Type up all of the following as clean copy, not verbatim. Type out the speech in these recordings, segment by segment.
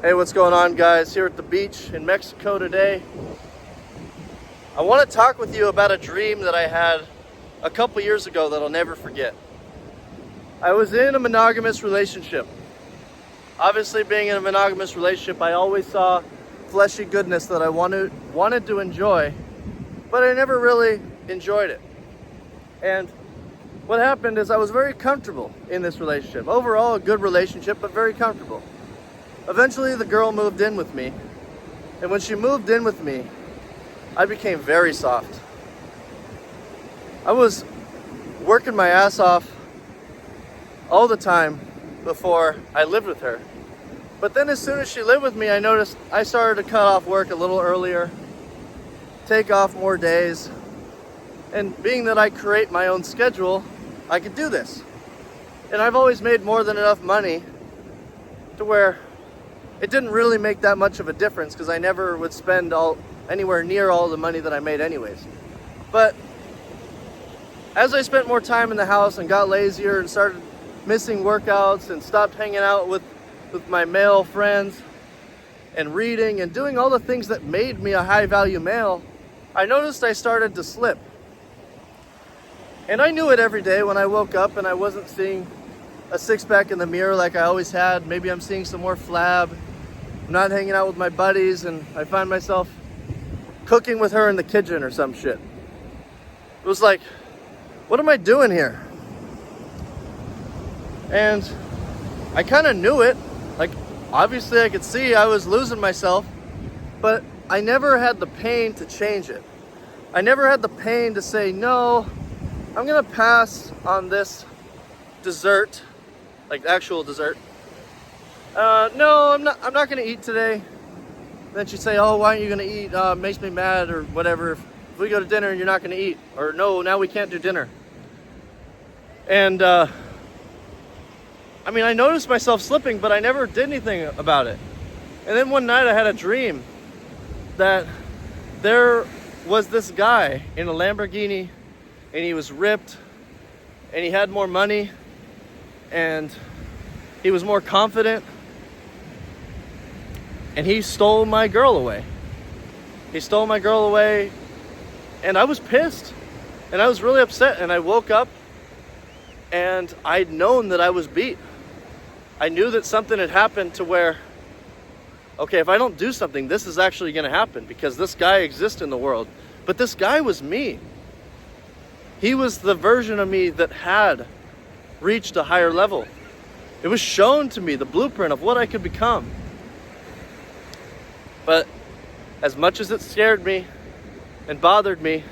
Hey, what's going on, guys? Here at the beach in Mexico today. I want to talk with you about a dream that I had a couple years ago that I'll never forget. I was in a monogamous relationship. Obviously, being in a monogamous relationship, I always saw fleshy goodness that I wanted to enjoy, but I never really enjoyed it. And what happened is I was very comfortable in this relationship. Overall, a good relationship, but very comfortable. Eventually, the girl moved in with me. And when she moved in with me, I became very soft. I was working my ass off all the time before I lived with her. But then as soon as she lived with me, I noticed I started to cut off work a little earlier, take off more days. And being that I create my own schedule, I could do this. And I've always made more than enough money to where it didn't really make that much of a difference because I never would spend anywhere near all the money that I made anyways. But as I spent more time in the house and got lazier and started missing workouts and stopped hanging out with my male friends and reading and doing all the things that made me a high value male, I noticed I started to slip. And I knew it every day when I woke up and I wasn't seeing a six-pack in the mirror like I always had. Maybe I'm seeing some more flab. I'm not hanging out with my buddies and I find myself cooking with her in the kitchen or some shit. It was like, what am I doing here? And I kind of knew it. Like, obviously I could see I was losing myself, but I never had the pain to change it. I never had the pain to say, no, I'm gonna pass on this dessert, like actual dessert. No, I'm not gonna eat today. Then she'd say, oh, why aren't you gonna eat? Makes me mad or whatever. If we go to dinner and you're not gonna eat, or no, now we can't do dinner. And I noticed myself slipping, but I never did anything about it. And then one night I had a dream that there was this guy in a Lamborghini and he was ripped and he had more money and he was more confident. And he stole my girl away. He stole my girl away, and I was pissed, and I was really upset, and I woke up, and I'd known that I was beat. I knew that something had happened to where, okay, if I don't do something, this is actually gonna happen, because this guy exists in the world. But this guy was me. He was the version of me that had reached a higher level. It was shown to me, the blueprint of what I could become. But as much as it scared me and bothered me,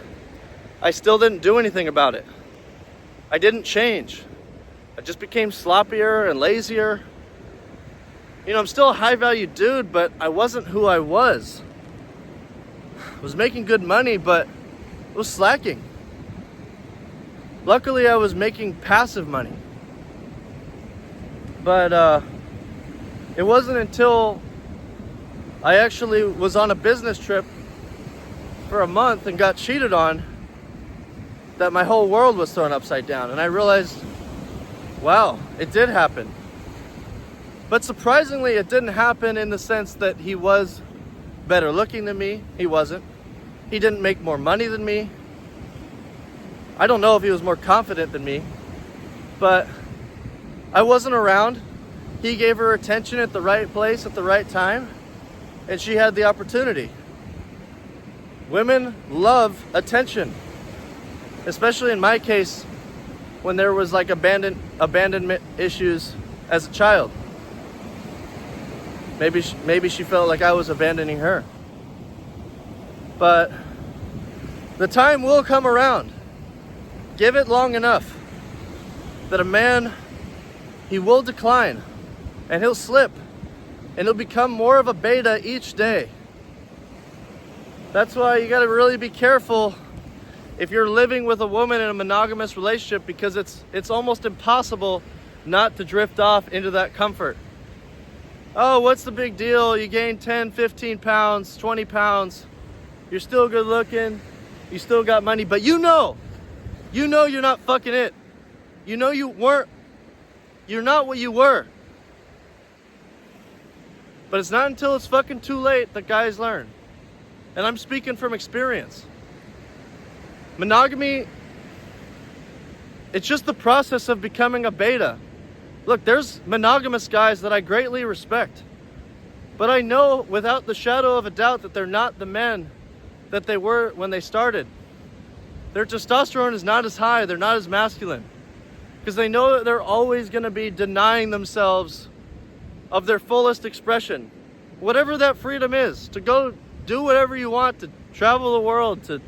I still didn't do anything about it. I didn't change. I just became sloppier and lazier. You know, I'm still a high value dude, but I wasn't who I was. I was making good money, but I was slacking. Luckily, I was making passive money. But it wasn't until I actually was on a business trip for a month and got cheated on that my whole world was thrown upside down. And I realized, wow, it did happen. But surprisingly, it didn't happen in the sense that he was better looking than me. He wasn't. He didn't make more money than me. I don't know if he was more confident than me, but I wasn't around. He gave her attention at the right place at the right time. And she had the opportunity. Women love attention, especially in my case, when there was like abandonment issues as a child. Maybe she felt like I was abandoning her. But the time will come around. Give it long enough that a man, he will decline and he'll slip. And he'll become more of a beta each day. That's why you gotta really be careful if you're living with a woman in a monogamous relationship, because it's almost impossible not to drift off into that comfort. Oh, what's the big deal? You gain 10, 15 pounds, 20 pounds. You're still good looking. You still got money, but you know you're not fucking it. You know you're not what you were. But it's not until it's fucking too late that guys learn. And I'm speaking from experience. Monogamy, it's just the process of becoming a beta. Look, there's monogamous guys that I greatly respect. But I know without the shadow of a doubt that they're not the men that they were when they started. Their testosterone is not as high, they're not as masculine. Because they know that they're always going to be denying themselves of their fullest expression. Whatever that freedom is, to go do whatever you want, to travel the world, to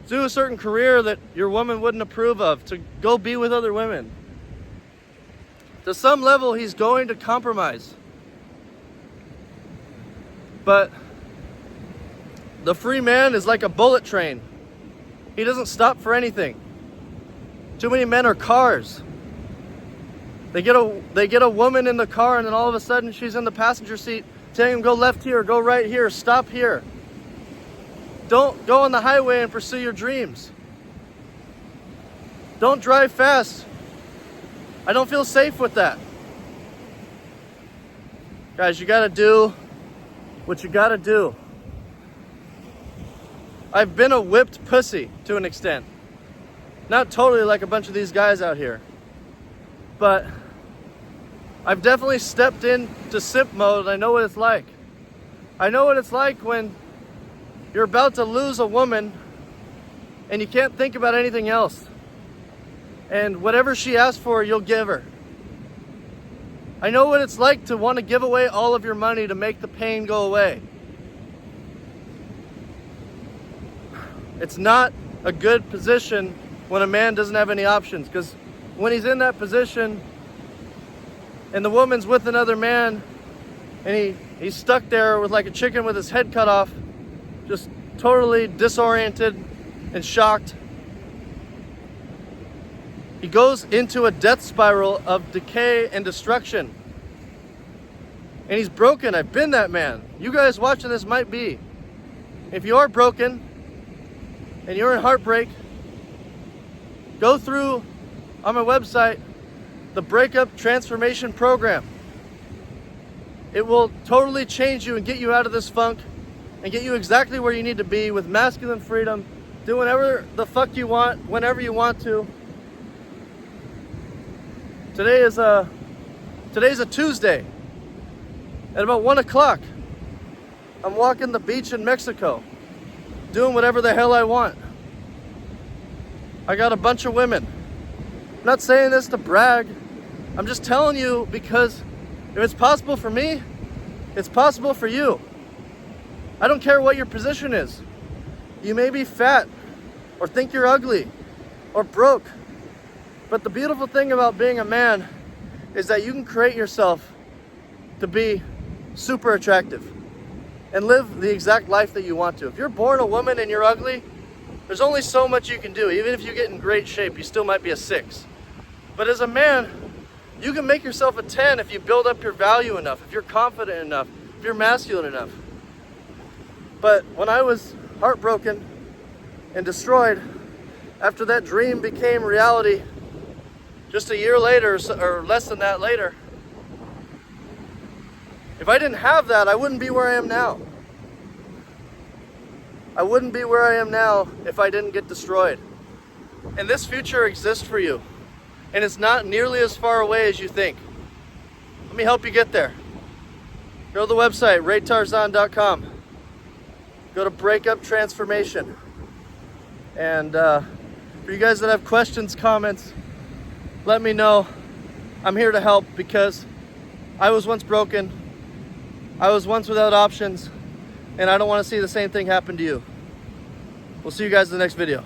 do a certain career that your woman wouldn't approve of, to go be with other women. To some level, he's going to compromise. But the free man is like a bullet train. He doesn't stop for anything. Too many men are cars. They get a woman in the car, and then all of a sudden she's in the passenger seat telling him, go left here, go right here, stop here. Don't go on the highway and pursue your dreams. Don't drive fast. I don't feel safe with that. Guys, you gotta do what you gotta do. I've been a whipped pussy to an extent. Not totally like a bunch of these guys out here. But I've definitely stepped into simp mode. I know what it's like. I know what it's like when you're about to lose a woman and you can't think about anything else. And whatever she asks for, you'll give her. I know what it's like to want to give away all of your money to make the pain go away. It's not a good position when a man doesn't have any options, because when he's in that position and the woman's with another man and he's stuck there with like a chicken with his head cut off, just totally disoriented and shocked, he goes into a death spiral of decay and destruction. And he's broken. I've been that man. You guys watching this might be. If you are broken and you're in heartbreak, go through on my website the Breakup Transformation Program. It will totally change you and get you out of this funk and get you exactly where you need to be with masculine freedom. Do whatever the fuck you want, whenever you want to. Today's a Tuesday. At about 1 o'clock, I'm walking the beach in Mexico, doing whatever the hell I want. I got a bunch of women. I'm not saying this to brag. I'm just telling you because if it's possible for me, it's possible for you. I don't care what your position is. You may be fat or think you're ugly or broke. But the beautiful thing about being a man is that you can create yourself to be super attractive and live the exact life that you want to. If you're born a woman and you're ugly, there's only so much you can do. Even if you get in great shape, you still might be a 6. But as a man, you can make yourself a 10 if you build up your value enough, if you're confident enough, if you're masculine enough. But when I was heartbroken and destroyed, after that dream became reality, just a year later, or less than that later, if I didn't have that, I wouldn't be where I am now. I wouldn't be where I am now if I didn't get destroyed. And this future exists for you. And it's not nearly as far away as you think. Let me help you get there. Go to the website, raytarzan.com. Go to Breakup Transformation. And for you guys that have questions, comments, let me know. I'm here to help because I was once broken. I was once without options, and I don't want to see the same thing happen to you. We'll see you guys in the next video.